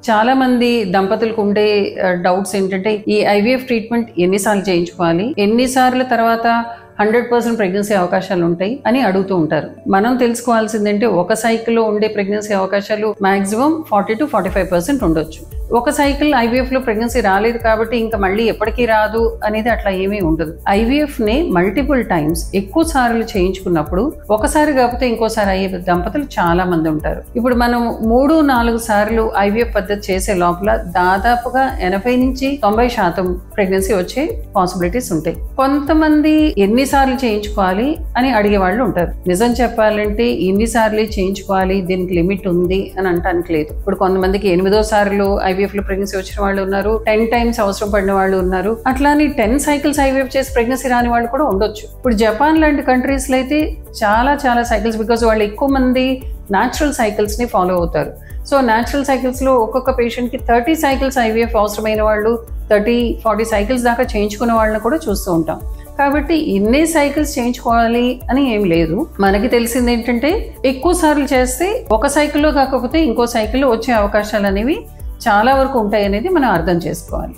చాలా మంది దంపతులకు ఉండే డౌట్స్ ఏంటంటే ఈ ఐవీఎఫ్ ట్రీట్మెంట్ ఎన్నిసార్లు చేయించుకోవాలి, ఎన్నిసార్లు తర్వాత 100% ప్రెగ్నెన్సీ అవకాశాలు ఉంటాయి అని అడుగుతూ ఉంటారు. మనం తెలుసుకోవాల్సిందంటే ఒక సైకిల్లో ఉండే ప్రెగ్నెన్సీ అవకాశాలు మాక్సిమం 40 to 45% ఉండొచ్చు. ఒక సైకిల్ ఐవీఎఫ్లో ప్రెగ్నెన్సీ రాలేదు కాబట్టి ఇంకా మళ్ళీ ఎప్పటికీ రాదు అనేది అట్లా ఏమీ ఉండదు. ఐవీఎఫ్ని మల్టిపుల్ టైమ్స్ ఎక్కువ సార్లు చేయించుకున్నప్పుడు ఒకసారి కాకపోతే ఇంకోసారి అయ్యే దంపతులు చాలా మంది ఉంటారు. ఇప్పుడు మనం 3-4 సార్లు ఐవీఎఫ్ పద్ధతి చేసే లోపల దాదాపుగా 80 నుంచి 90% ప్రెగ్నెన్సీ వచ్చే పాసిబిలిటీస్ ఉంటాయి. కొంతమంది ఎన్నిసార్లు చేయించుకోవాలి అని అడిగే వాళ్ళు ఉంటారు. నిజం చెప్పాలంటే ఎన్నిసార్లు చేయించుకోవాలి, దీనికి లిమిట్ ఉంది అని అంటానికి లేదు. ఇప్పుడు కొంతమందికి 8వ సార్లు ఐవీఎఫ్ లో ప్రెగ్నెన్సీ వచ్చిన వాళ్ళు ఉన్నారు, 10 times అవసరం పడిన వాళ్ళు ఉన్నారు. అట్లానే 10 cycles ఐవీఎఫ్ చేసి ప్రెగ్నెన్సీ రాని వాళ్ళు కూడా ఉండొచ్చు. ఇప్పుడు జపాన్ లాంటి కంట్రీస్ లో అయితే చాలా సైకిల్స్, బికాజ్ వాళ్ళు ఎక్కువ మంది న్యాచురల్ సైకిల్స్ ని ఫాలో అవుతారు. సో న్యాచురల్ సైకిల్స్ లో ఒక్కొక్క పేషెంట్ కి 30 cycles ఐవీఎఫ్ అవసరమైన వాళ్ళు 30-40 cycles దాకా చేయించుకున్న వాళ్ళని కూడా చూస్తూ ఉంటాం. కాబట్టి ఇన్ని సైకిల్స్ చేయించుకోవాలి అని ఏం లేదు. మనకి తెలిసింది ఏంటంటే ఎక్కువ సార్లు చేస్తే ఒక సైకిల్లో కాకపోతే ఇంకో సైకిల్లో వచ్చే అవకాశాలు అనేవి చాలా వరకు ఉంటాయి అనేది మనం అర్థం చేసుకోవాలి.